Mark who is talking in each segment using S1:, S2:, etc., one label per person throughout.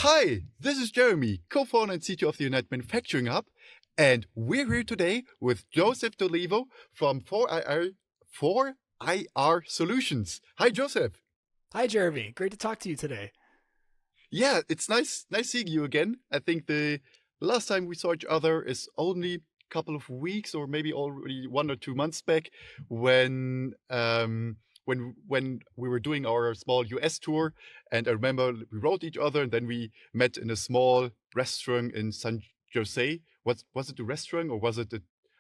S1: Hi, this is Jeremy, co-founder and CTO of the United Manufacturing Hub, and we're here today with Joseph Dolivo from 4IR Solutions. Hi, Joseph.
S2: Hi, Jeremy. Great to talk to you today.
S1: Yeah, it's nice seeing you again. I think the last time we saw each other is only a couple of weeks or maybe already 1 or 2 months back when when we were doing our small US tour. And I remember we wrote each other and then we met in a small restaurant in San Jose. Was it a restaurant or was it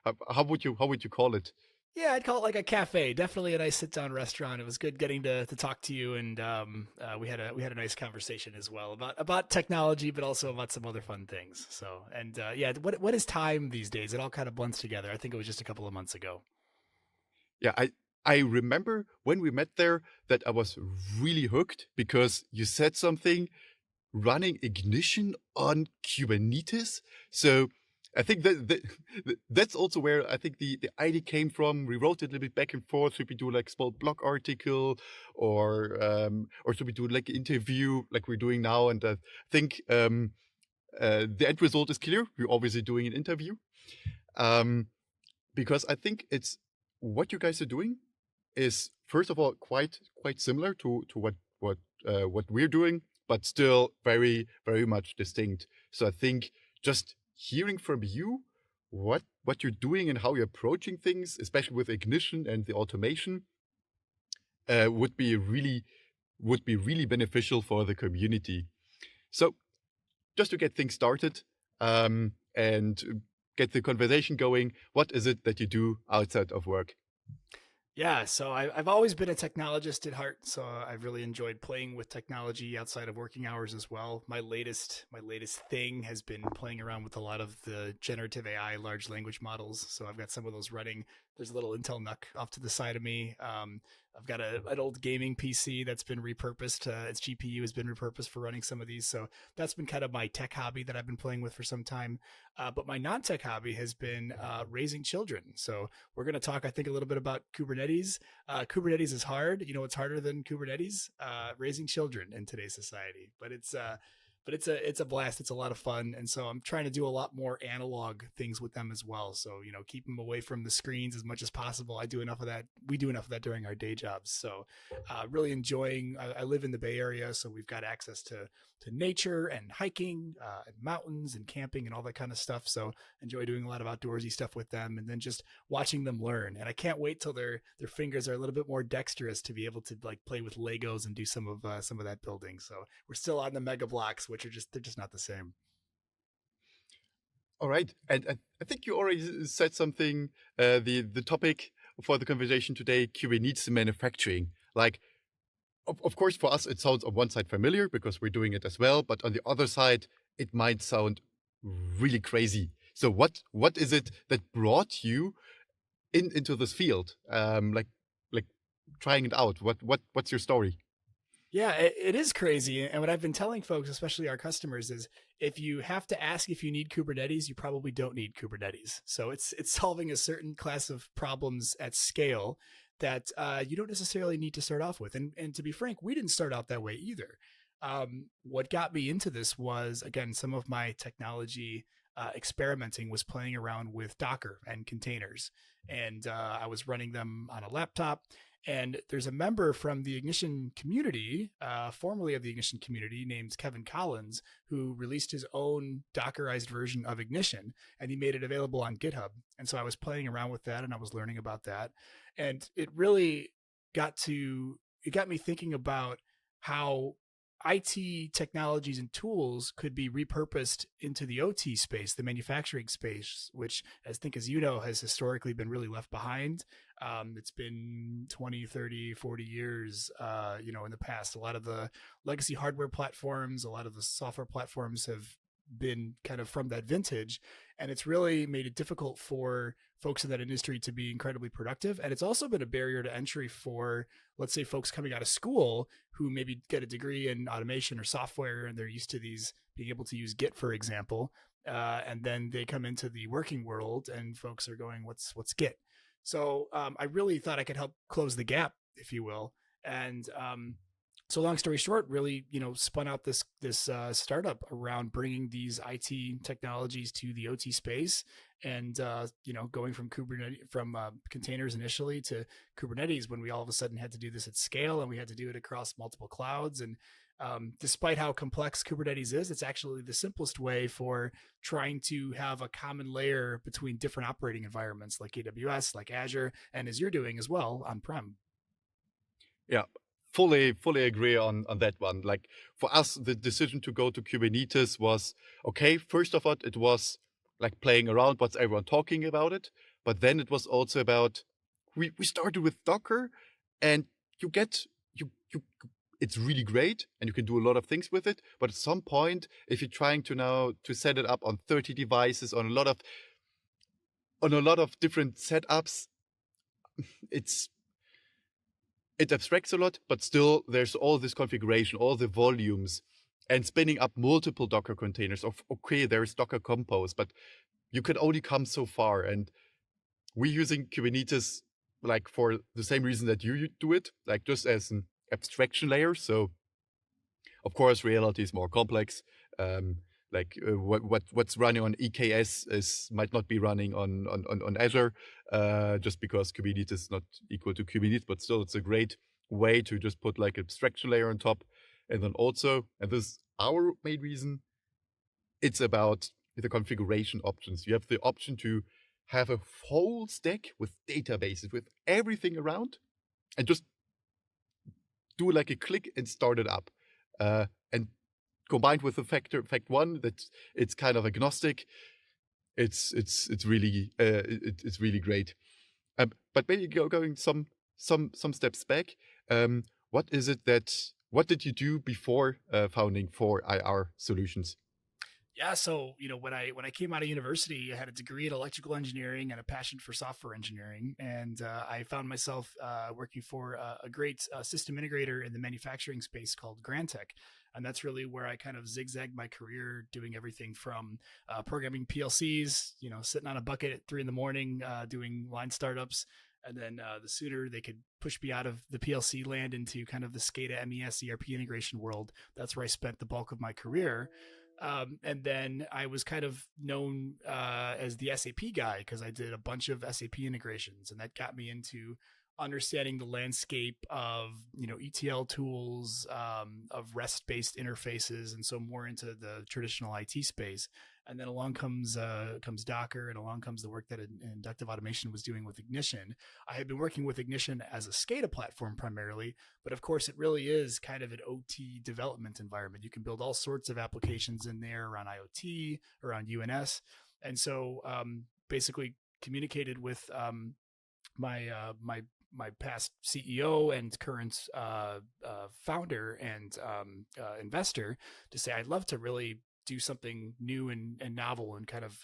S1: how would you call it?
S2: Yeah, I'd call it like a cafe. Definitely a nice sit-down restaurant. It was good getting to talk to you, and we had a nice conversation as well about technology, but also about some other fun things. So, and yeah, what is time these days? It all kind of blends together. I think it was just a couple of months ago.
S1: Yeah, I remember when we met there that I was really hooked because you said something running Ignition on Kubernetes. So I think that's also where I think the idea came from. We wrote it a little bit back and forth. Should we do like small blog article or should we do like an interview like we're doing now? And I think the end result is clear. We're obviously doing an interview. Um, because I think it's what you guys are doing is first of all quite similar to what we're doing, but still very much distinct. So I think just hearing from you what you're doing and how you're approaching things, especially with Ignition and the automation, would be really beneficial for the community. So just to get things started and get the conversation going, what is it that you do outside of work?
S2: Yeah, so I've always been a technologist at heart, so I've really enjoyed playing with technology outside of working hours as well. My latest thing has been playing around with a lot of the generative AI large language models. So I've got some of those running. There's a little Intel NUC off to the side of me. I've got an old gaming PC that's been repurposed. Its GPU has been repurposed for running some of these. So that's been kind of my tech hobby that I've been playing with for some time. But my non-tech hobby has been raising children. So we're going to talk, I think, a little bit about Kubernetes. Kubernetes is hard. You know what's harder than Kubernetes? Raising children in today's society. But it's a blast. It's a lot of fun, and so I'm trying to do a lot more analog things with them as well. So keep them away from the screens as much as possible. I do enough of that. We do enough of that during our day jobs. So really enjoying. I live in the Bay Area, so we've got access to nature and hiking and mountains and camping and all that kind of stuff. So enjoy doing a lot of outdoorsy stuff with them, and then just watching them learn. And I can't wait till their fingers are a little bit more dexterous to be able to like play with Legos and do some of that building. So we're still on the mega blocks, which they're just not the same.
S1: All right, and I think you already said something. The topic for the conversation today, Kubernetes manufacturing. Like, of course, for us, it sounds on one side familiar because we're doing it as well, but on the other side, it might sound really crazy. So, what is it that brought you into this field? Like trying it out. What's your story?
S2: Yeah, it is crazy. And what I've been telling folks, especially our customers, is if you have to ask if you need Kubernetes, you probably don't need Kubernetes. So it's solving a certain class of problems at scale that you don't necessarily need to start off with. And to be frank, we didn't start out that way either. What got me into this was, again, some of my technology experimenting was playing around with Docker and containers. And I was running them on a laptop. And there's a member from the Ignition community, formerly of the Ignition community, named Kevin Collins, who released his own Dockerized version of Ignition, and he made it available on GitHub. And so I was playing around with that, and I was learning about that, and it really it got me thinking about how IT technologies and tools could be repurposed into the OT space, the manufacturing space, which I think, as you know, has historically been really left behind. It's been 20, 30, 40 years, in the past. A lot of the legacy hardware platforms, a lot of the software platforms have been kind of from that vintage. And it's really made it difficult for folks in that industry to be incredibly productive. And it's also been a barrier to entry for, let's say, folks coming out of school who maybe get a degree in automation or software, and they're used to these being able to use Git, for example. And then they come into the working world and folks are going, what's Git? So I really thought I could help close the gap, if you will. And So long story short, really, spun out this startup around bringing these IT technologies to the OT space, and going from Kubernetes from containers initially to Kubernetes, when we all of a sudden had to do this at scale and we had to do it across multiple clouds. And despite how complex Kubernetes is, it's actually the simplest way for trying to have a common layer between different operating environments like AWS, like Azure, and as you're doing as well on prem.
S1: Yeah, fully agree on that one. Like for us, the decision to go to Kubernetes was okay. First of all, it was like playing around. What's everyone talking about it? But then it was also about we started with Docker, and you get you. It's really great, and you can do a lot of things with it. But at some point, if you're trying to now to set it up on 30 devices on a lot of different setups, it's it abstracts a lot, but still there's all this configuration, all the volumes, and spinning up multiple Docker containers. Of okay, there's Docker Compose, but you can only come so far. And we're using Kubernetes like for the same reason that you do it, like just as an abstraction layer. So of course, reality is more complex. What's running on EKS might not be running on Azure, just because Kubernetes is not equal to Kubernetes, but still it's a great way to just put like abstraction layer on top. And then also, and this is our main reason, it's about the configuration options. You have the option to have a whole stack with databases, with everything around, and just do like a click and start it up. And combined with the fact one that it's kind of agnostic, it's really great. But maybe going some steps back, what is it that what did you do before founding for IR Solutions?
S2: Yeah, so when I came out of university, I had a degree in electrical engineering and a passion for software engineering, and I found myself working for a great system integrator in the manufacturing space called Grantech, and that's really where I kind of zigzagged my career, doing everything from programming PLCs, sitting on a bucket at 3 in the morning, doing line startups. And then the sooner they could push me out of the PLC land into kind of the SCADA MES ERP integration world, that's where I spent the bulk of my career. And then I was kind of known as the SAP guy because I did a bunch of SAP integrations, and that got me into understanding the landscape of ETL tools, of REST-based interfaces, and so more into the traditional IT space. And then along comes Docker, and along comes the work that Inductive Automation was doing with Ignition. I had been working with Ignition as a SCADA platform primarily, but of course, it really is kind of an OT development environment. You can build all sorts of applications in there around IoT, around UNS. And so basically communicated with my past CEO and current founder and investor to say I'd love to really do something new and novel and kind of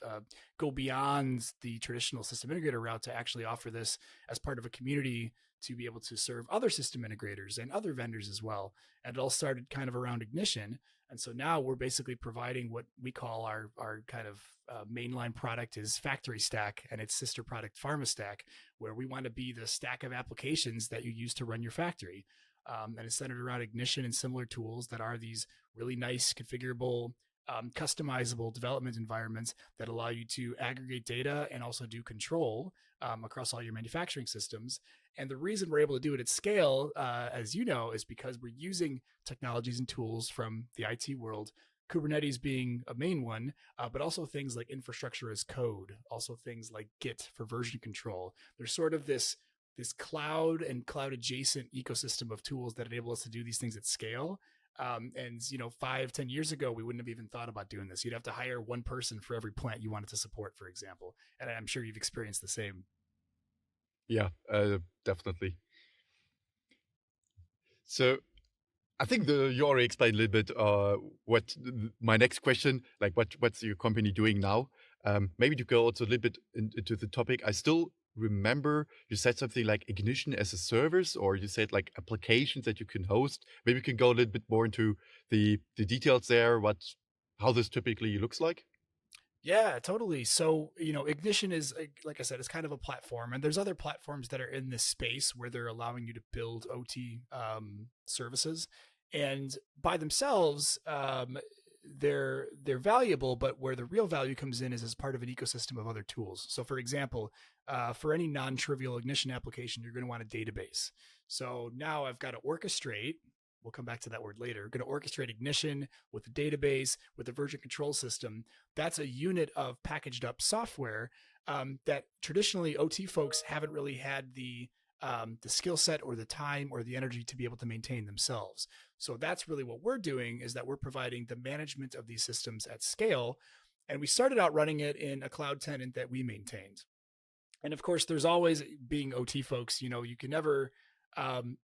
S2: go beyond the traditional system integrator route to actually offer this as part of a community to be able to serve other system integrators and other vendors as well. And it all started kind of around Ignition. And so now we're basically providing what we call our kind of mainline product is Factory Stack and its sister product Pharma Stack, where we want to be the stack of applications that you use to run your factory. And it's centered around Ignition and similar tools that are these really nice configurable customizable development environments that allow you to aggregate data and also do control across all your manufacturing systems. And the reason we're able to do it at scale, as you know, is because we're using technologies and tools from the IT world, Kubernetes being a main one, but also things like infrastructure as code, also things like Git for version control. There's sort of this cloud and cloud adjacent ecosystem of tools that enable us to do these things at scale. And 5-10 years ago, we wouldn't have even thought about doing this. You'd have to hire one person for every plant you wanted to support, for example. And I'm sure you've experienced the same.
S1: Yeah, definitely. So I think you already explained a little bit what my next question, like what's your company doing now? Maybe to go also a little bit into the topic. I still remember you said something like Ignition as a service, or you said like applications that you can host. Maybe you can go a little bit more into the details there, how this typically looks like.
S2: Yeah, totally. So, Ignition is, like I said, it's kind of a platform, and there's other platforms that are in this space where they're allowing you to build OT services. And by themselves, they're valuable, but where the real value comes in is as part of an ecosystem of other tools. So, for example, for any non-trivial ignition application, you're going to want a database. So now I've got to orchestrate. We'll come back to that word later. Going to orchestrate ignition with a database, with a version control system. That's a unit of packaged up software that traditionally OT folks haven't really had the skill set or the time or the energy to be able to maintain themselves. So that's really what we're doing, is that we're providing the management of these systems at scale. And we started out running it in a cloud tenant that we maintained. And of course, there's always, being OT folks, you can never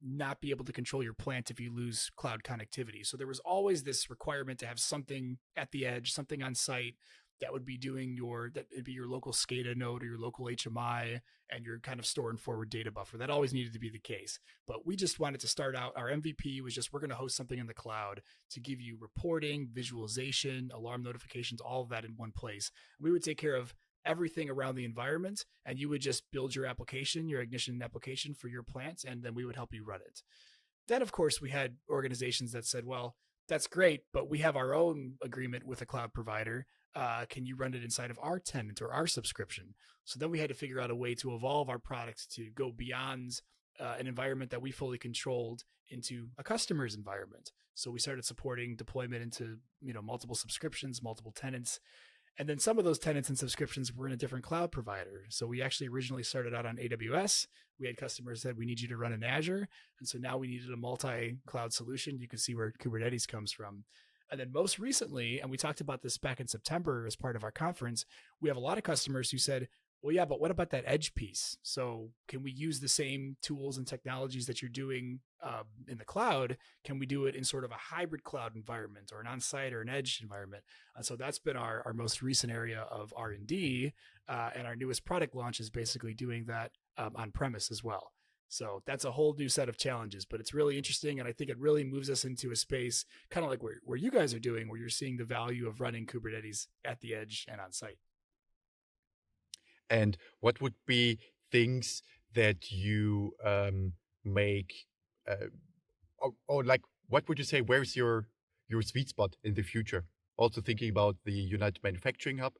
S2: not be able to control your plant if you lose cloud connectivity. So there was always this requirement to have something at the edge, something on site that would be that would be your local SCADA node or your local HMI and your kind of store and forward data buffer. That always needed to be the case. But we just wanted to start out, our MVP was just, we're going to host something in the cloud to give you reporting, visualization, alarm notifications, all of that in one place. We would take care of everything around the environment, and you would just build your application, your ignition application for your plant, and then we would help you run it. Then, of course, we had organizations that said, well, that's great, but we have our own agreement with a cloud provider. Can you run it inside of our tenant or our subscription? So then we had to figure out a way to evolve our product to go beyond an environment that we fully controlled into a customer's environment. So we started supporting deployment into multiple subscriptions, multiple tenants. And then some of those tenants and subscriptions were in a different cloud provider. So we actually originally started out on AWS. We had customers that we need you to run in Azure. And so now we needed a multi-cloud solution. You can see where Kubernetes comes from. And then most recently, and we talked about this back in September as part of our conference, we have a lot of customers who said, well, yeah, but what about that edge piece? So can we use the same tools and technologies that you're doing in the cloud? Can we do it in sort of a hybrid cloud environment or an on-site or an edge environment? And so that's been our most recent area of R&D. And our newest product launch is basically doing that on-premise as well. So that's a whole new set of challenges, but it's really interesting. And I think it really moves us into a space kind of like where you guys are doing, where you're seeing the value of running Kubernetes at the edge and on site.
S1: And what would be things that you make, or like, what would you say? Where's your sweet spot in the future? Also thinking about the United Manufacturing Hub,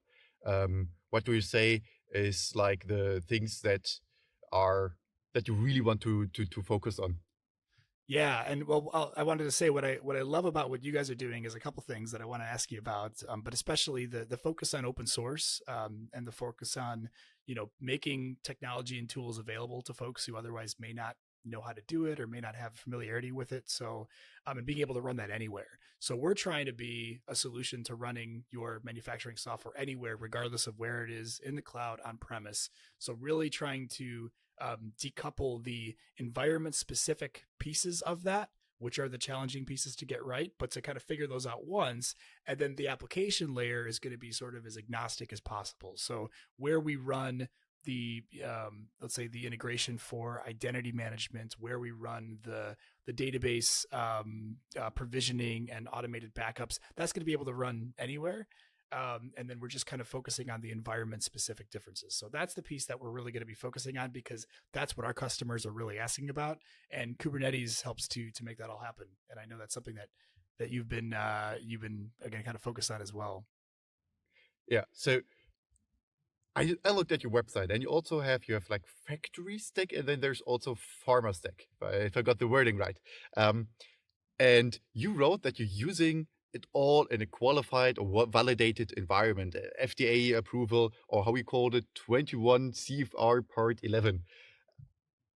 S1: what do you say is like the things that you really want to focus on?
S2: Yeah, and well, I wanted to say what I love about what you guys are doing is a couple things that I want to ask you about, but especially the focus on open source and the focus on making technology and tools available to folks who otherwise may not know how to do it or may not have familiarity with it. So, and being able to run that anywhere. So we're trying to be a solution to running your manufacturing software anywhere, regardless of where it is, in the cloud, on premise. So really trying to decouple the environment specific pieces of that, which are the challenging pieces to get right, but to kind of figure those out once. And then the application layer is going to be sort of as agnostic as possible. So where we run the let's say the integration for identity management, where we run the database provisioning and automated backups, that's going to be able to run anywhere. And then we're just kind of focusing on the environment specific differences. So that's the piece that we're really going to be focusing on, because that's what our customers are really asking about. And Kubernetes helps to make that all happen. And I know that's something that you've been again kind of focused on as well.
S1: Yeah. So I looked at your website, and you have like factory stack, and then there's also pharma stack, if I got the wording right. And you wrote that you're using it all in a qualified or validated environment, FDA approval, or how we called it, 21 CFR Part 11.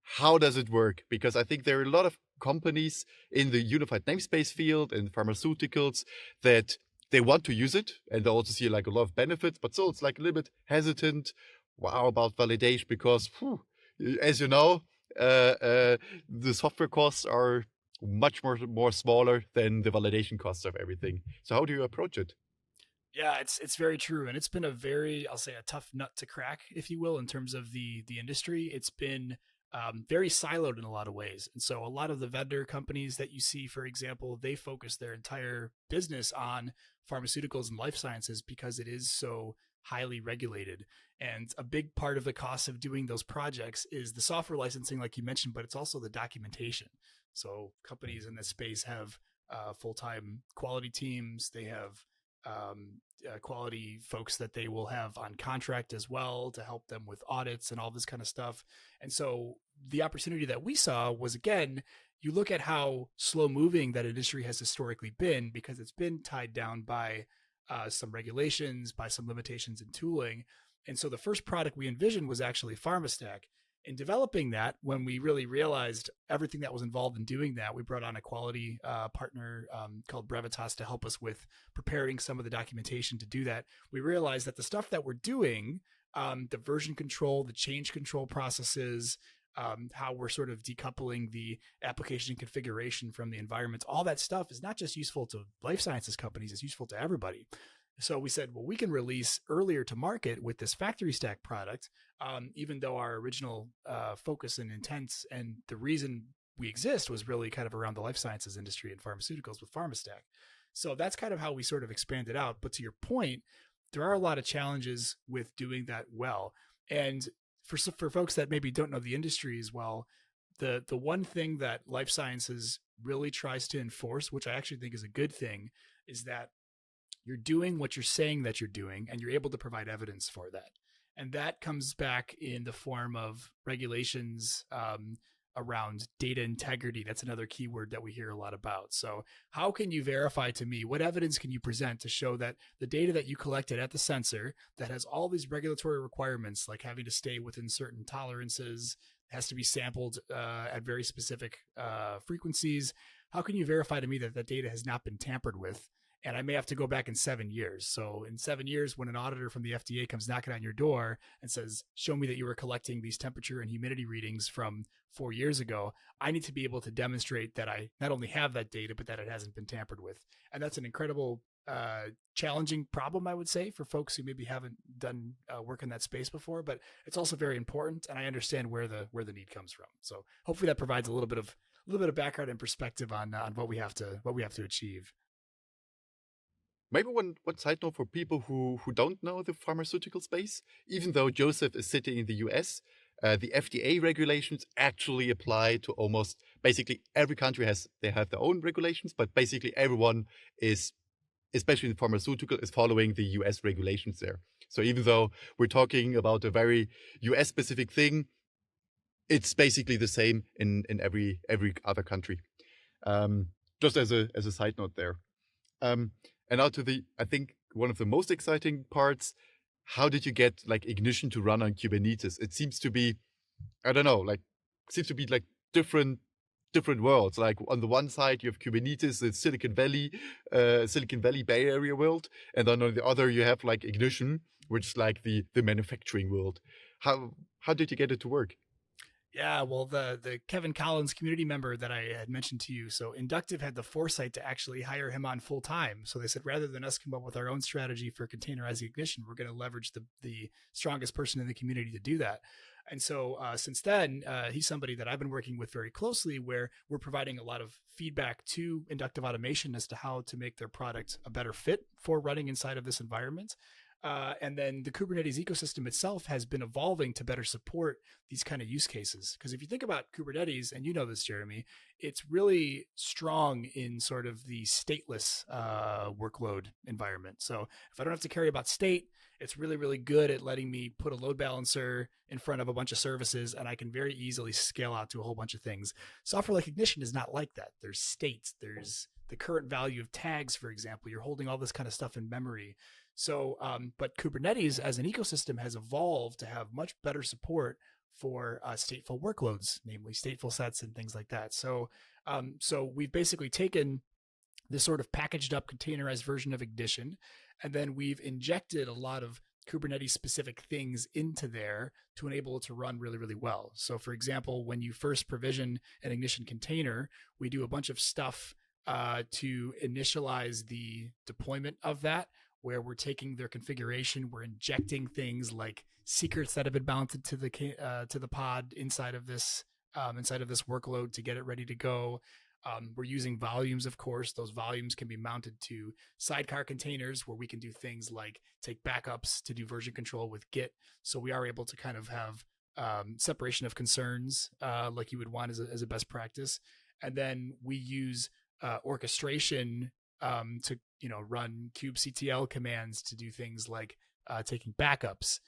S1: How does it work? Because I think there are a lot of companies in the unified namespace field and pharmaceuticals that they want to use it, and they also see like a lot of benefits, but still it's like a little bit hesitant. Wow, about validation, because as you know, the software costs are much more smaller than the validation costs of everything. So how do you approach it?
S2: Yeah, it's very true, and it's been a very, I'll say, a tough nut to crack, if you will, in terms of the industry. It's been very siloed in a lot of ways, and so a lot of the vendor companies that you see, for example, they focus their entire business on pharmaceuticals and life sciences because it is so highly regulated. And a big part of the cost of doing those projects is the software licensing, like you mentioned, but it's also the documentation. So companies in this space have full-time quality teams. They have quality folks that they will have on contract as well to help them with audits and all this kind of stuff. And so the opportunity that we saw was, again, you look at how slow moving that industry has historically been because it's been tied down by some regulations, by some limitations in tooling. And so the first product we envisioned was actually PharmaStack. In developing that, when we really realized everything that was involved in doing that, we brought on a quality partner called Brevitas to help us with preparing some of the documentation to do that. We realized that the stuff that we're doing, the version control, the change control processes, how we're sort of decoupling the application configuration from the environment, all that stuff is not just useful to life sciences companies, it's useful to everybody. So we said, well, we can release earlier to market with this factory stack product, even though our original focus and intent and the reason we exist was really kind of around the life sciences industry and pharmaceuticals with PharmaStack. So that's kind of how we sort of expanded out. But to your point, there are a lot of challenges with doing that well. And for folks that maybe don't know the industry as well, the one thing that life sciences really tries to enforce, which I actually think is a good thing, is that you're doing what you're saying that you're doing, and you're able to provide evidence for that. And that comes back in the form of regulations around data integrity. That's another keyword that we hear a lot about. So how can you verify to me, what evidence can you present to show that the data that you collected at the sensor that has all these regulatory requirements, like having to stay within certain tolerances, has to be sampled at very specific frequencies. How can you verify to me that that data has not been tampered with? And I may have to go back in 7 years. So in 7 years, when an auditor from the FDA comes knocking on your door and says, show me that you were collecting these temperature and humidity readings from 4 years ago, I need to be able to demonstrate that I not only have that data, but that it hasn't been tampered with. And that's an incredible challenging problem, I would say, for folks who maybe haven't done work in that space before, but it's also very important. And I understand where the need comes from. So hopefully that provides a little bit of background and perspective on what we have to achieve.
S1: Maybe one side note for people who don't know the pharmaceutical space, even though Joseph is sitting in the US, the FDA regulations actually apply to almost basically every country. They have their own regulations, but basically everyone is, especially in pharmaceutical, is following the US regulations there. So even though we're talking about a very US specific thing, it's basically the same in every other country. Just as a side note there. And now to I think one of the most exciting parts, how did you get like Ignition to run on Kubernetes? It seems to be, I don't know, like different worlds. Like on the one side, you have Kubernetes, the Silicon Valley Bay Area world. And then on the other, you have like Ignition, which is like the manufacturing world. How did you get it to work?
S2: Yeah, well, the Kevin Collins community member that I had mentioned to you, so Inductive had the foresight to actually hire him on full time. So they said, rather than us come up with our own strategy for containerizing Ignition, we're going to leverage the strongest person in the community to do that. And so since then, he's somebody that I've been working with very closely, where we're providing a lot of feedback to Inductive Automation as to how to make their product a better fit for running inside of this environment. And then the Kubernetes ecosystem itself has been evolving to better support these kind of use cases. Because if you think about Kubernetes, and you know this, Jeremy, it's really strong in sort of the stateless workload environment. So if I don't have to carry about state, it's really, really good at letting me put a load balancer in front of a bunch of services, and I can very easily scale out to a whole bunch of things. Software like Ignition is not like that. There's state, there's the current value of tags, for example. You're holding all this kind of stuff in memory. So, but Kubernetes as an ecosystem has evolved to have much better support for stateful workloads, namely stateful sets and things like that. So, so we've basically taken this sort of packaged up containerized version of Ignition, and then we've injected a lot of Kubernetes specific things into there to enable it to run really, really well. So for example, when you first provision an Ignition container, we do a bunch of stuff to initialize the deployment of that, where we're taking their configuration, we're injecting things like secrets that have been mounted to the pod inside of this workload to get it ready to go. We're using volumes, of course. Those volumes can be mounted to sidecar containers where we can do things like take backups to do version control with Git. So we are able to kind of have separation of concerns like you would want as a best practice. And then we use orchestration to run kubectl commands to do things like taking backups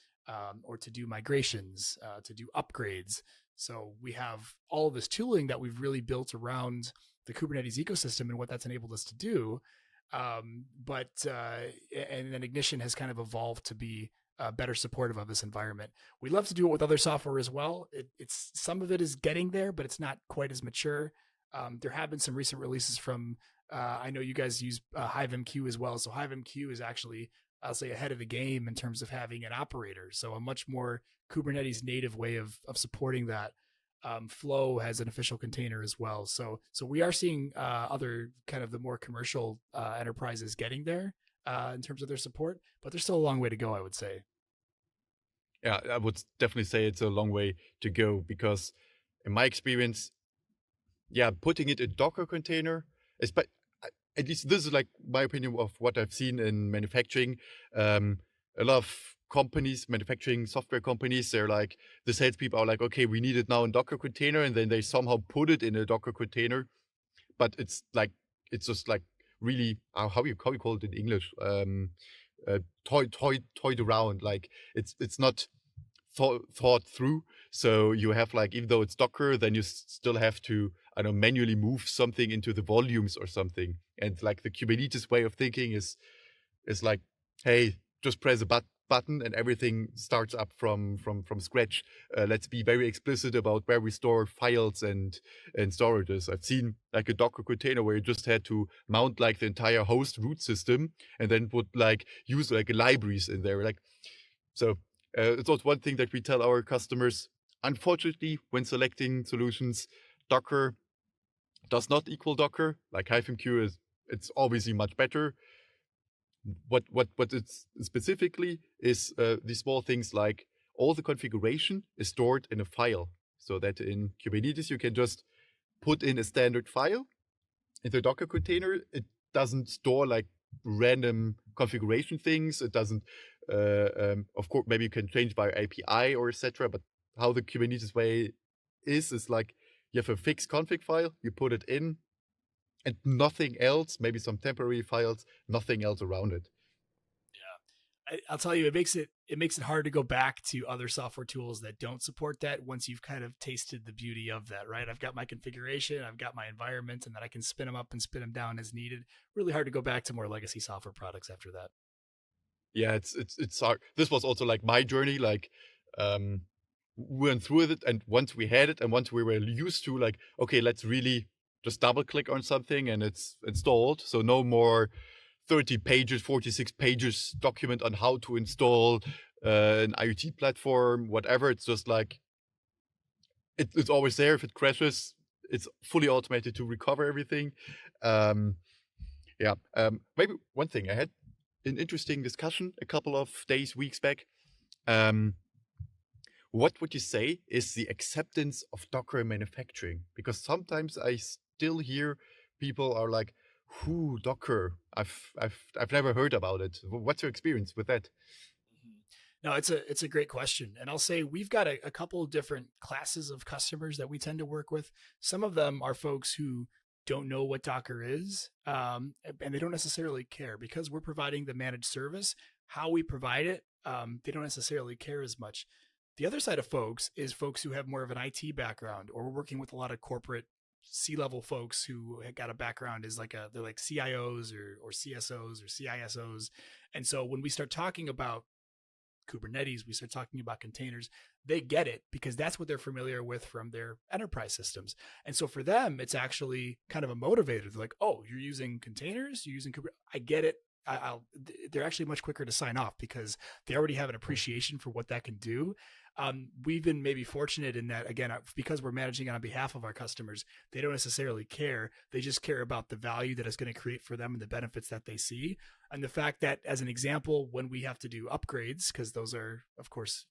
S2: or to do migrations, to do upgrades. So we have all of this tooling that we've really built around the Kubernetes ecosystem and what that's enabled us to do. And then Ignition has kind of evolved to be better supportive of this environment. We love to do it with other software as well. It's some of it is getting there, but it's not quite as mature. There have been some recent releases from, I know you guys use HiveMQ as well. So HiveMQ is actually, I'll say, ahead of the game in terms of having an operator. So a much more Kubernetes native way of supporting that. Flow has an official container as well. So we are seeing other kind of the more commercial enterprises getting there in terms of their support, but there's still a long way to go, I would say.
S1: Yeah, I would definitely say it's a long way to go because in my experience, yeah, putting it in Docker container, at least this is like my opinion of what I've seen in manufacturing. A lot of companies, manufacturing software companies, they're like, the salespeople are like, okay, we need it now in Docker container, and then they somehow put it in a Docker container, but it's just like really how you call it in English, toyed around, like it's not thought through. So you have like, even though it's Docker, then you still have to, I don't know, manually move something into the volumes or something. And like the Kubernetes way of thinking is like, hey, just press a button and everything starts up from scratch. Let's be very explicit about where we store files and storages. I've seen like a Docker container where you just had to mount like the entire host root system and then would like use like libraries in there. Like, so it's also one thing that we tell our customers. Unfortunately, when selecting solutions, Docker does not equal Docker. Like HiveMQ it's obviously much better. What it's specifically is these small things like all the configuration is stored in a file, so that in Kubernetes you can just put in a standard file in the Docker container. It doesn't store like random configuration things. It doesn't, of course, maybe you can change by API or etc. But how the Kubernetes way is like you have a fixed config file, you put it in, and nothing else, maybe some temporary files, nothing else around it.
S2: Yeah, I'll tell you, it makes it hard to go back to other software tools that don't support that once you've kind of tasted the beauty of that, right? I've got my configuration, I've got my environment, and then I can spin them up and spin them down as needed. Really hard to go back to more legacy software products after that.
S1: Yeah, it's hard. This was also like my journey. Like, we went through it, and once we had it, and once we were used to like, okay, let's really just double click on something and it's installed. So no more 30 pages, 46 pages document on how to install an IoT platform, whatever. It's just like, it's always there. If it crashes, it's fully automated to recover everything. Maybe one thing, I had an interesting discussion a couple of days, weeks back. What would you say is the acceptance of Docker in manufacturing? Because sometimes I still hear people are like, "Whoo, Docker? I've never heard about it." What's your experience with that?
S2: No, it's a great question. And I'll say we've got a couple of different classes of customers that we tend to work with. Some of them are folks who don't know what Docker is, and they don't necessarily care because we're providing the managed service. How we provide it, they don't necessarily care as much. The other side of folks is folks who have more of an IT background, or we're working with a lot of corporate C-level folks who got a background as they're like CIOs or CSOs or CISOs. And so when we start talking about Kubernetes, we start talking about containers, they get it because that's what they're familiar with from their enterprise systems. And so for them, it's actually kind of a motivator. They're like, oh, you're using containers, you're using Kubernetes. I get it. They're actually much quicker to sign off because they already have an appreciation for what that can do. We've been maybe fortunate in that, again, because we're managing on behalf of our customers, they don't necessarily care. They just care about the value that it's going to create for them and the benefits that they see. And the fact that, as an example, when we have to do upgrades, because those are, of course,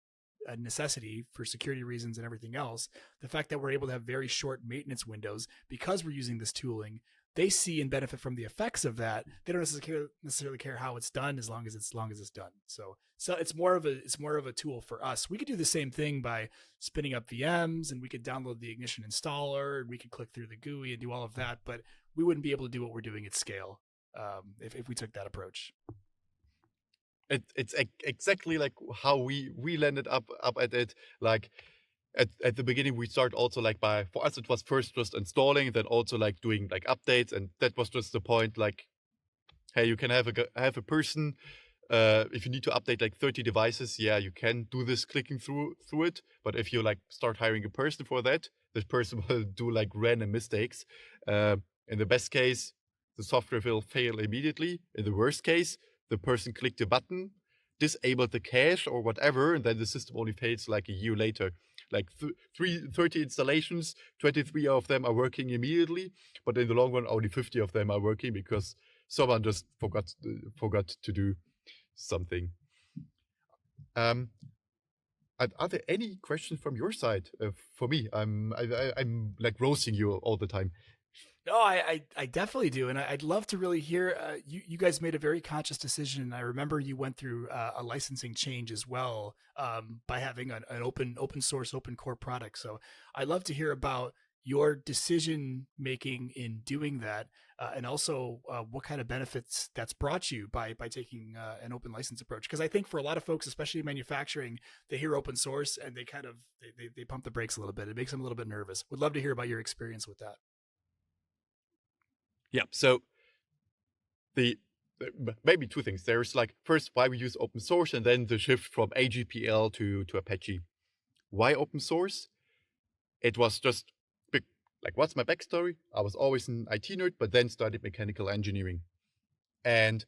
S2: a necessity for security reasons and everything else, the fact that we're able to have very short maintenance windows because we're using this tooling, they see and benefit from the effects of that. They don't necessarily care how it's done as long as it's done. So it's more of a tool for us. We could do the same thing by spinning up VMs, and we could download the Ignition installer, and we could click through the GUI and do all of that, but we wouldn't be able to do what we're doing at scale if we took that approach.
S1: It's exactly like how we landed up at it. Like at the beginning, we start also like for us it was first just installing, then also like doing like updates, and that was just the point. Like, hey, you can have a person. If you need to update like 30 devices, yeah, you can do this clicking through it. But if you like start hiring a person for that, this person will do like random mistakes. In the best case, the software will fail immediately. In the worst case, the person clicked a button, disabled the cache or whatever, and then the system only fails like a year later. Like 30 installations, 23 of them are working immediately, but in the long run, only 50 of them are working because someone just forgot to do something. Are there any questions from your side? For me, I'm like roasting you all the time.
S2: No, I definitely do, and I'd love to really hear. You guys made a very conscious decision. I remember you went through a licensing change as well by having an open source, open core product. So I'd love to hear about your decision making in doing that, and also what kind of benefits that's brought you by taking an open license approach. Because I think for a lot of folks, especially in manufacturing, they hear open source and they kind of they pump the brakes a little bit. It makes them a little bit nervous. Would love to hear about your experience with that.
S1: Yeah, so the maybe two things. There's like first why we use open source, and then the shift from AGPL to Apache. Why open source? It was just like, what's my backstory? I was always an IT nerd, but then studied mechanical engineering. And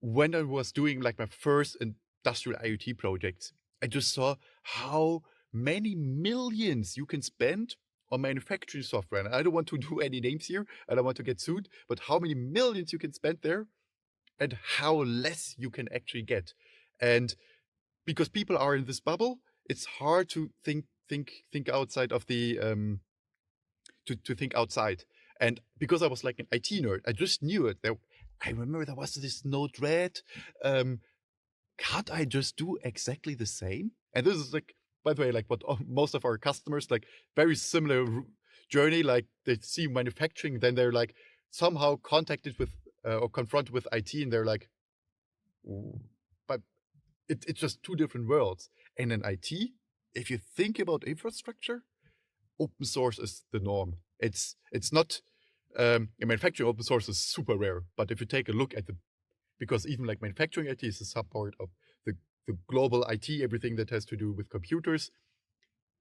S1: when I was doing like my first industrial IoT projects, I just saw how many millions you can spend on manufacturing software. And I don't want to do any names here. I don't want to get sued, but how many millions you can spend there and how less you can actually get. And because people are in this bubble, it's hard to think outside of the to think outside. And because I was like an IT nerd, I just knew it. I remember there was this Node-RED. Can't I just do exactly the same? And this is like, by the way, like what most of our customers, like very similar journey, like they see manufacturing, then they're like somehow contacted with or confronted with IT, and they're like, but it's just two different worlds. And in IT, if you think about infrastructure, open source is the norm. It's not in manufacturing, open source is super rare. But if you take a look at because even like manufacturing IT is a subpart of the global IT, everything that has to do with computers,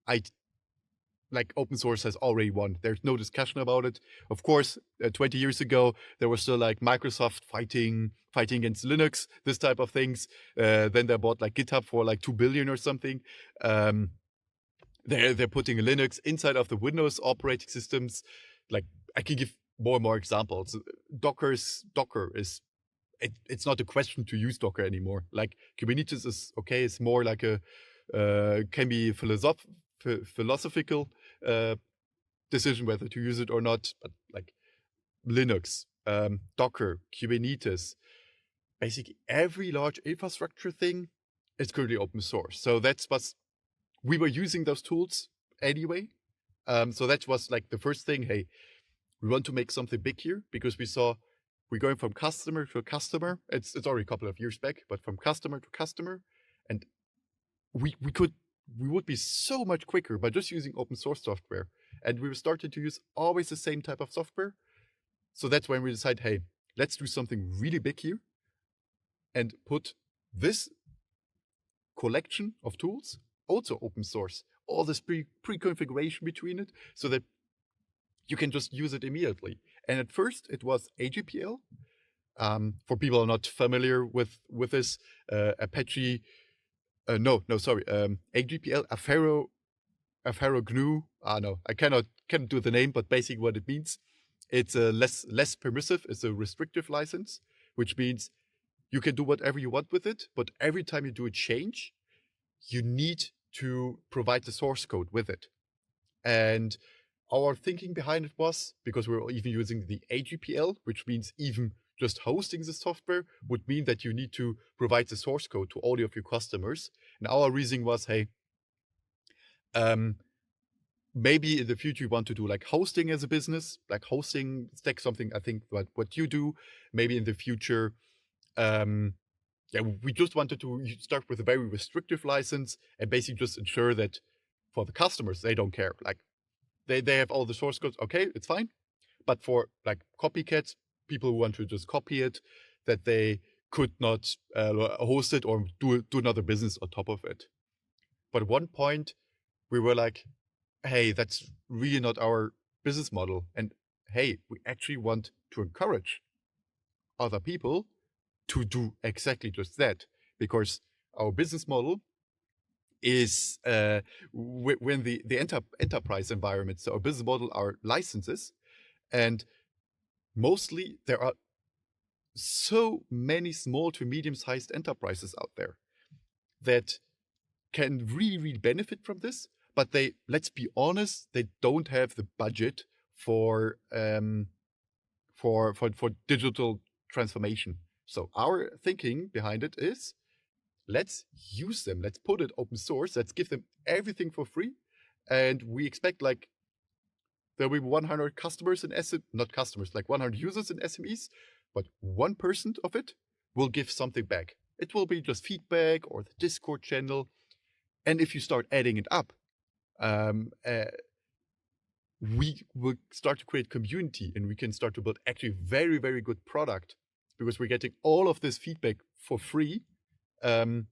S1: like open source has already won. There's no discussion about it. Of course, 20 years ago, there was still like Microsoft fighting against Linux, this type of things. Then they bought like GitHub for like 2 billion or something. They're putting Linux inside of the Windows operating systems. Like I can give more and more examples. Docker is it's not a question to use Docker anymore. Like Kubernetes is okay. It's more like a can be philosophical decision whether to use it or not. But like Linux, Docker, Kubernetes, basically every large infrastructure thing is currently open source. So that's what we were using those tools anyway. So that was like the first thing. Hey, we want to make something big here because we saw we're going from customer to customer. It's already a couple of years back, but from customer to customer, and we would be so much quicker by just using open source software. And we started to use always the same type of software. So that's when we decided, hey, let's do something really big here and put this collection of tools also open source, all this pre-configuration between it so that you can just use it immediately. And at first it was AGPL. For people who are not familiar with this, Apache, AGPL, Affero GNU. No, I cannot do the name, but basically what it means, it's less permissive. It's a restrictive license, which means you can do whatever you want with it, but every time you do a change, you need to provide the source code with it. And our thinking behind it was, because we were even using the AGPL, which means even just hosting the software would mean that you need to provide the source code to all of your customers. And our reasoning was, hey, maybe in the future you want to do like hosting as a business, like hosting stack, something I think what you do. Maybe in the future, we just wanted to start with a very restrictive license and basically just ensure that for the customers, they don't care. Like they have all the source codes, okay, it's fine. But for like copycats, people who want to just copy it, that they could not host it or do another business on top of it. But at one point, we were like, hey, that's really not our business model. And hey, we actually want to encourage other people to do exactly just that, because our business model is when the enterprise environment. So our business model are licenses, and mostly there are so many small to medium-sized enterprises out there that can really benefit from this, but they, let's be honest, they don't have the budget for digital transformation. So our thinking behind it is, let's use them, let's put it open source, let's give them everything for free, and we expect like there'll be 100 customers in not customers, like 100 users in SMEs, but 1% of it will give something back. It will be just feedback or the Discord channel. And if you start adding it up, we will start to create community, and we can start to build actually very good product, because we're getting all of this feedback for free, so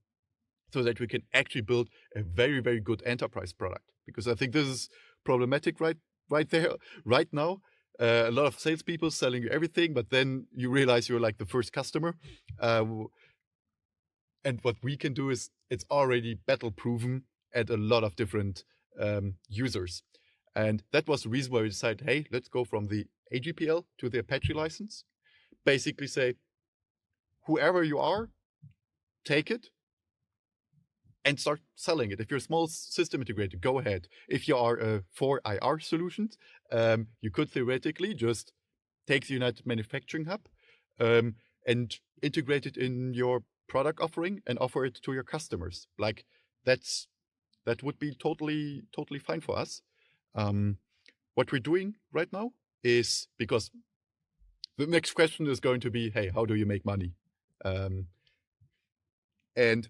S1: that we can actually build a very good enterprise product. Because I think this is problematic right there, right now. A lot of salespeople selling you everything, but then you realize you're like the first customer. And what we can do is, it's already battle proven at a lot of different users. And that was the reason why we decided, hey, let's go from the AGPL to the Apache license. Basically say, whoever you are, take it and start selling it. If you're a small system integrator, go ahead. If you are for IR solutions, you could theoretically just take the United Manufacturing Hub and integrate it in your product offering and offer it to your customers. Like that would be totally fine for us. What we're doing right now is, because the next question is going to be, hey, how do you make money? And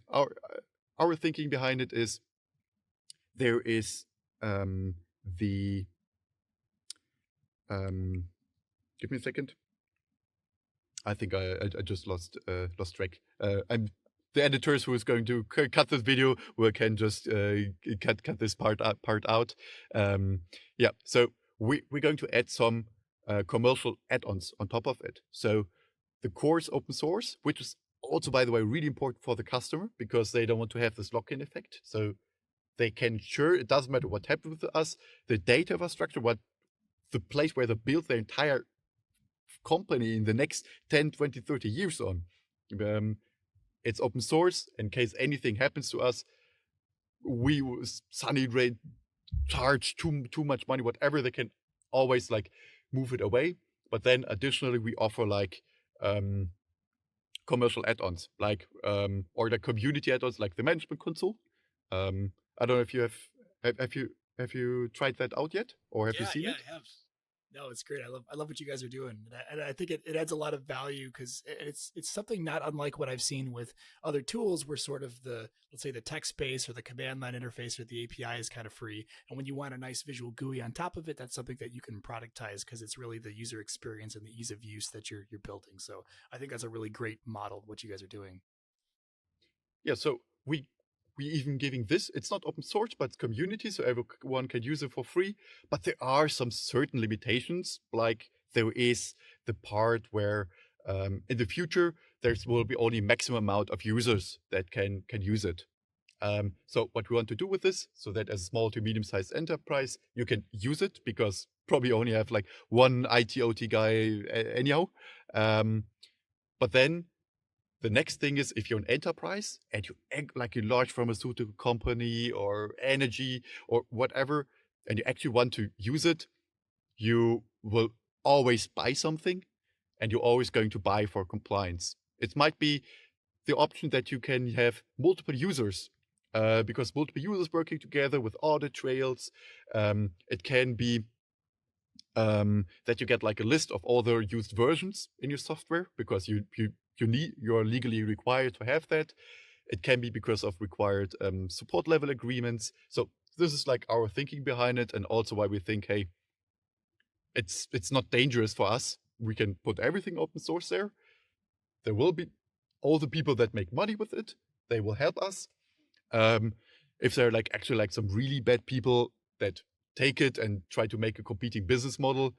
S1: our thinking behind it is, there is give me a second. I think I just lost track. I'm the editors who is going to cut this video can just cut this part out. So we're going to add some commercial add-ons on top of it. So the core is open source, which is also, by the way, really important for the customer, because they don't want to have this lock-in effect. So they can ensure it doesn't matter what happens with us, the data infrastructure, what the place where they build their entire company in the next 10, 20, 30 years on. It's open source. In case anything happens to us, we Sunny Ray charge too much money, whatever, they can always like move it away. But then additionally, we offer like commercial add-ons, like or the community add-ons, like the management console. I don't know if you have you tried that out yet, or have you seen it?
S2: I have. No, it's great. I love what you guys are doing, and I think it adds a lot of value, because it's something not unlike what I've seen with other tools, where sort of let's say the text space or the command line interface or the API is kind of free, and when you want a nice visual GUI on top of it, that's something that you can productize, because it's really the user experience and the ease of use that you're building. So I think that's a really great model of what you guys are doing.
S1: Yeah, so we even giving this, it's not open source, but it's community, so everyone can use it for free. But there are some certain limitations, like there is the part where in the future there will be only maximum amount of users that can use it. So what we want to do with this, so that as a small to medium-sized enterprise, you can use it, because probably only have like one IT/OT guy anyhow. But then the next thing is, if you're an enterprise and you act like a large pharmaceutical company or energy or whatever, and you actually want to use it, you will always buy something, and you're always going to buy for compliance. It might be the option that you can have multiple users, because multiple users working together with audit trails. It can be that you get like a list of all the used versions in your software, because you're legally required to have that. It can be because of required support level agreements. So this is like our thinking behind it, and also why we think, hey, it's not dangerous for us. We can put everything open source there. There will be all the people that make money with it. They will help us. If there are like actually like some really bad people that take it and try to make a competing business model,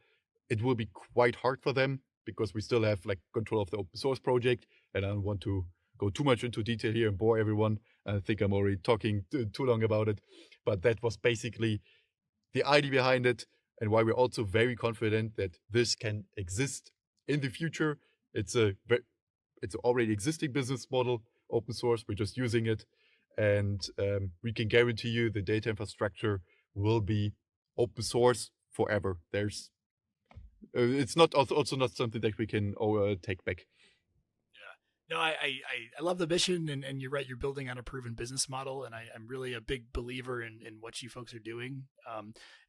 S1: it will be quite hard for them, because we still have like control of the open source project. And I don't want to go too much into detail here and bore everyone. I think I'm already talking too long about it, but that was basically the idea behind it, and why we're also very confident that this can exist in the future. It's an already existing business model, open source. We're just using it, and we can guarantee you the data infrastructure will be open source forever. It's not also not something that we can take back.
S2: No, I love the mission, and you're right. You're building on a proven business model, and I'm really a big believer in what you folks are doing.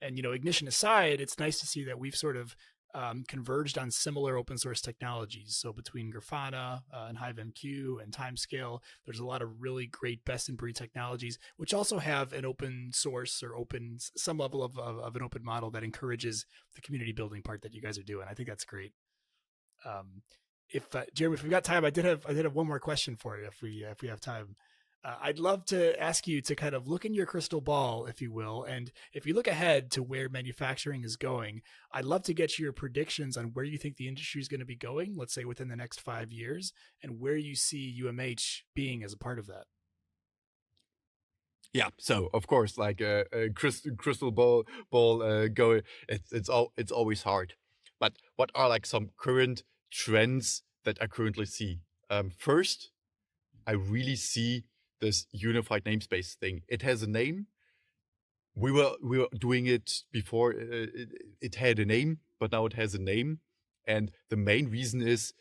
S2: And Ignition aside, it's nice to see that we've sort of converged on similar open source technologies. So between Grafana and HiveMQ and Timescale, there's a lot of really great best in breed technologies, which also have an open source or some level of an open model that encourages the community building part that you guys are doing. I think that's great. If Jeremy, if we've got time, I did have one more question for you. If we have time, I'd love to ask you to kind of look in your crystal ball, if you will, and if you look ahead to where manufacturing is going, I'd love to get your predictions on where you think the industry is going to be going. Let's say within the next 5 years, and where you see UMH being as a part of that.
S1: Yeah, so of course, like a crystal ball going, it's always hard. But what are like some current trends that I currently see? First, I really see this unified namespace thing. It has a name. We were doing it before. It had a name, but now it has a name. And the main reason is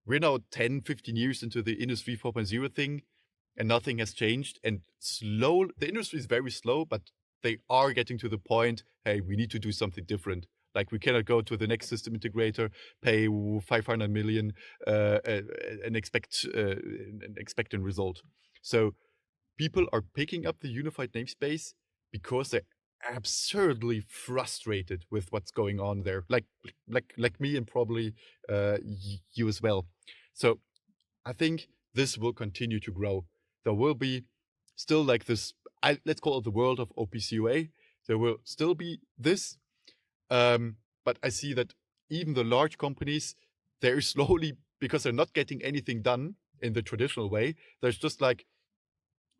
S1: we're now 10, 15 years into the Industry 4.0 thing, and nothing has changed. And the industry is very slow, but they are getting to the point, hey, we need to do something different. Like, we cannot go to the next system integrator, pay 500 million, and expect a result. So people are picking up the unified namespace because they're absurdly frustrated with what's going on there, like me, and probably you as well. So I think this will continue to grow. There will be still like this, let's call it the world of OPCUA. There will still be this, but I see that even the large companies, they're slowly, because they're not getting anything done in the traditional way, there's just like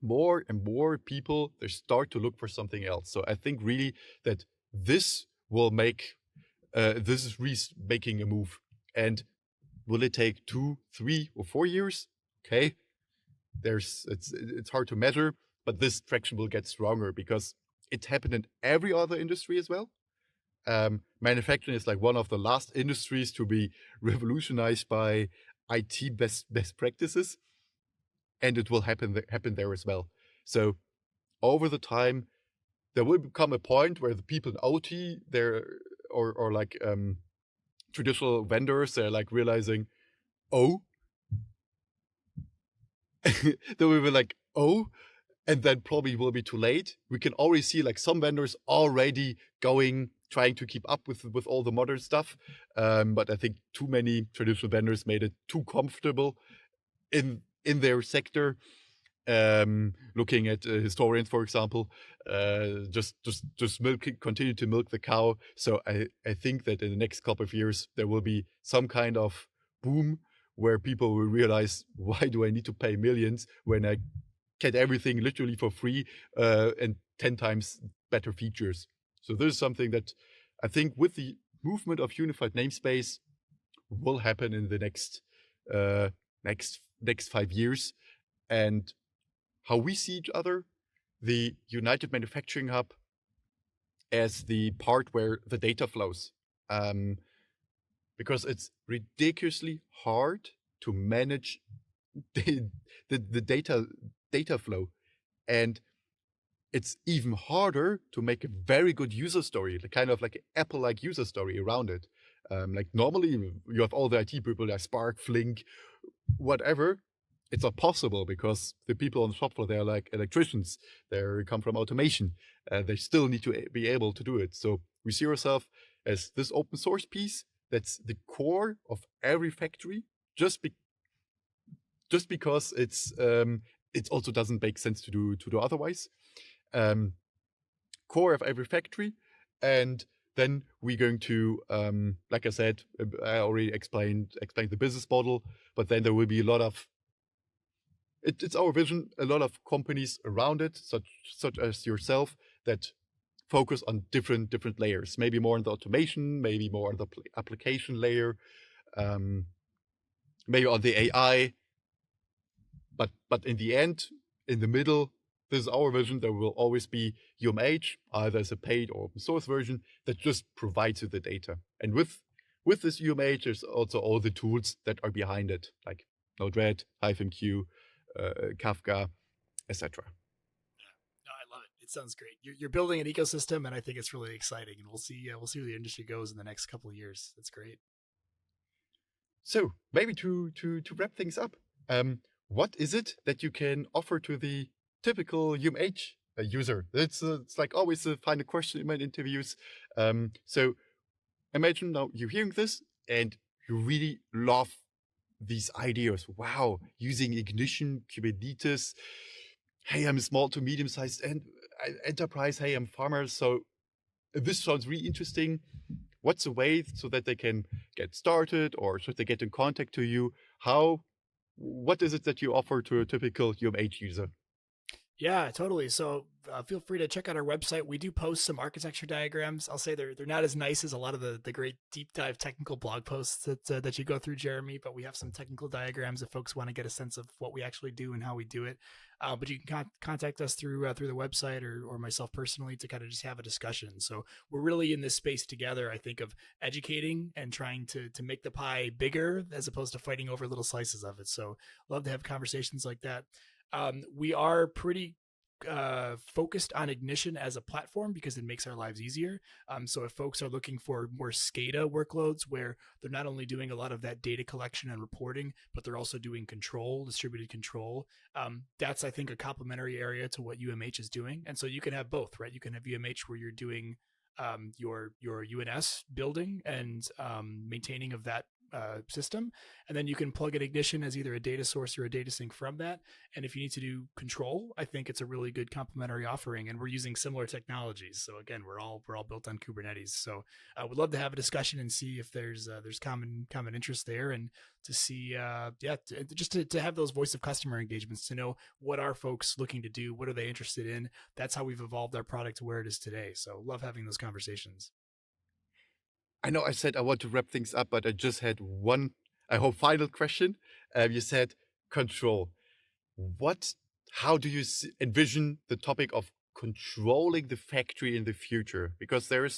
S1: more and more people, they start to look for something else. So I think really that this will make, this is really making a move. And will it take 2, 3, or 4 years? Okay, it's hard to measure, but this traction will get stronger because it happened in every other industry as well. Manufacturing is like one of the last industries to be revolutionized by IT best practices, and it will happen there as well. So over the time, there will become a point where the people in OT, or like traditional vendors, they're like realizing, oh, they will be like, oh, and then probably will be too late. We can already see like some vendors already trying to keep up with all the modern stuff. But I think too many traditional vendors made it too comfortable in their sector. Looking at historians, for example, just continue to milk the cow. So I think that in the next couple of years, there will be some kind of boom where people will realize, why do I need to pay millions when I get everything literally for free, and 10 times better features? So this is something that I think with the movement of unified namespace will happen in the next 5 years. And how we see each other, the United Manufacturing Hub as the part where the data flows. um, because it's ridiculously hard to manage the, the data flow. And it's even harder to make a very good user story, kind of like an Apple-like user story around it. Like normally you have all the IT people like Spark, Flink, whatever. It's not possible because the people on the shop floor, they're like electricians. They come from automation. They still need to be able to do it. So we see ourselves as this open source piece that's the core of every factory, just because it also doesn't make sense to do otherwise. Core of every factory, and then we're going to, like I said, I already explained the business model, but then there will be a lot of it's our vision, a lot of companies around it, such as yourself, that focus on different layers, maybe more on the automation, maybe more on the application layer, maybe on the AI, but in the end, in the middle, this is our vision. There will always be UMH, either as a paid or open source version that just provides you the data. And with this UMH, there's also all the tools that are behind it, like Node-RED, -Q, Kafka, etc.
S2: No, I love it. It sounds great. You're building an ecosystem, and I think it's really exciting. And we'll see where the industry goes in the next couple of years. That's great.
S1: So maybe to wrap things up, what is it that you can offer to the typical UMH user? It's like always the final question in my interviews. So imagine now you're hearing this and you really love these ideas. Wow, using Ignition, Kubernetes. Hey, I'm a small to medium-sized enterprise. Hey, I'm farmer. So this sounds really interesting. What's the way so that they can get started, or should they get in contact to you? What is it that you offer to a typical UMH user?
S2: Yeah, totally. So feel free to check out our website. We do post some architecture diagrams. I'll say they're not as nice as a lot of the great deep dive technical blog posts that you go through, Jeremy. But we have some technical diagrams if folks want to get a sense of what we actually do and how we do it. But you can contact us through the website or myself personally to kind of just have a discussion. So we're really in this space together, I think, of educating and trying to make the pie bigger as opposed to fighting over little slices of it. So love to have conversations like that. We are pretty focused on Ignition as a platform because it makes our lives easier. So if folks are looking for more SCADA workloads where they're not only doing a lot of that data collection and reporting, but they're also doing distributed control, that's, I think, a complementary area to what UMH is doing. And so you can have both, right? You can have UMH where you're doing your UNS building and maintaining of that system, and then you can plug in Ignition as either a data source or a data sync from that. And if you need to do control, I think it's a really good complementary offering, and we're using similar technologies. So again, we're all built on Kubernetes. So I would love to have a discussion and see if there's common interest there, and to see just to have those voice of customer engagements, to know what are folks looking to do, what are they interested in. That's how we've evolved our product to where it is today. So love having those conversations.
S1: I know I said I want to wrap things up, but I just had one, I hope, final question. You said control. How do you envision the topic of controlling the factory in the future? Because to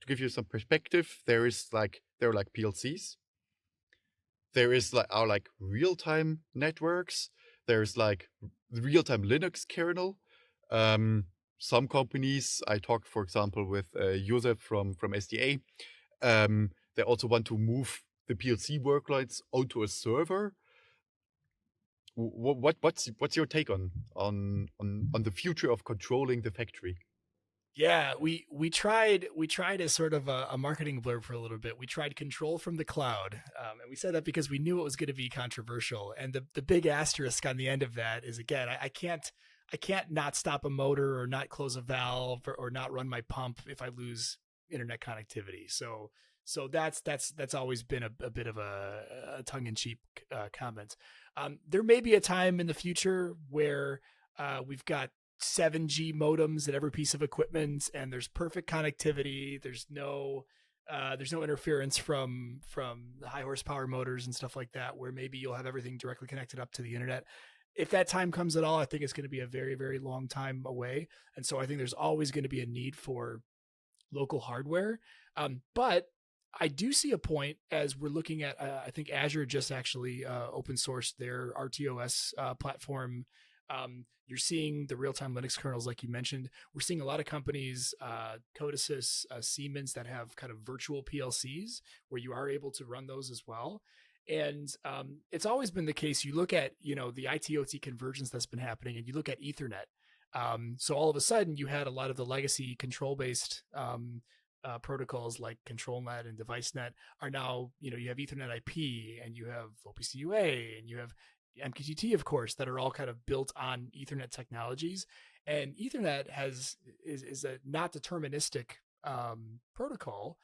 S1: give you some perspective, there are like PLCs. There is like real-time networks. There's like the real-time Linux kernel. Some companies, I talked, for example, with Joseph from SDA. They also want to move the PLC workloads onto a server. What's your take on the future of controlling the factory?
S2: Yeah, we tried as sort of a marketing blurb for a little bit. We tried control from the cloud, and we said that because we knew it was going to be controversial. And the big asterisk on the end of that is, again, I can't not stop a motor or not close a valve or not run my pump if I lose internet connectivity. So that's always been a bit of a tongue in cheek comment. There may be a time in the future where we've got 7G modems at every piece of equipment, and there's perfect connectivity. There's no interference from the high horsepower motors and stuff like that, where maybe you'll have everything directly connected up to the internet. If that time comes at all, I think it's going to be a very, very long time away. And so I think there's always going to be a need for local hardware. But I do see a point as we're looking at. I think Azure just actually open sourced their RTOS platform. You're seeing the real time Linux kernels, like you mentioned. We're seeing a lot of companies, Codesys, Siemens, that have kind of virtual PLCs where you are able to run those as well. And it's always been the case. You look at the IT/OT convergence that's been happening, and you look at Ethernet. So all of a sudden, you had a lot of the legacy control based protocols like ControlNet and DeviceNet are now, you have Ethernet IP and you have OPC UA and you have MQTT, of course, that are all kind of built on Ethernet technologies. And Ethernet is a not deterministic protocol.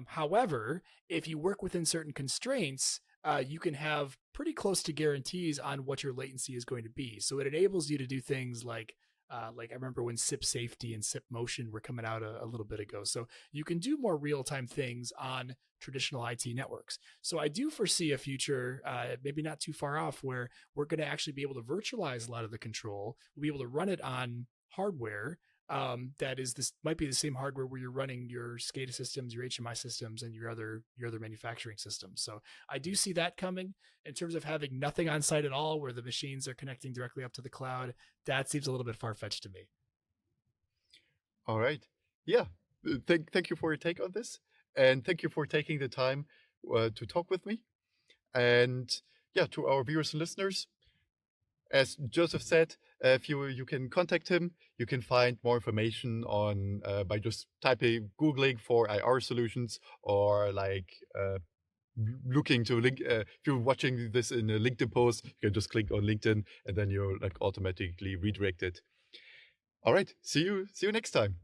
S2: However, if you work within certain constraints, you can have pretty close to guarantees on what your latency is going to be. So it enables you to do things like I remember when SIP safety and SIP motion were coming out a little bit ago. So you can do more real time things on traditional IT networks. So I do foresee a future, maybe not too far off, where we're going to actually be able to virtualize a lot of the control. We'll be able to run it on hardware that is this might be the same hardware where you're running your SCADA systems, your HMI systems, and your other manufacturing systems. So I do see that coming in terms of having nothing on site at all, where the machines are connecting directly up to the cloud. That seems a little bit far fetched to me.
S1: All right. Yeah. Thank you for your take on this, and thank you for taking the time to talk with me. And yeah, to our viewers and listeners, as Joseph said, if you can contact him, you can find more information on by just googling for IR solutions, or looking to link. If you're watching this in a LinkedIn post, you can just click on LinkedIn, and then you're automatically redirected. All right, see you next time.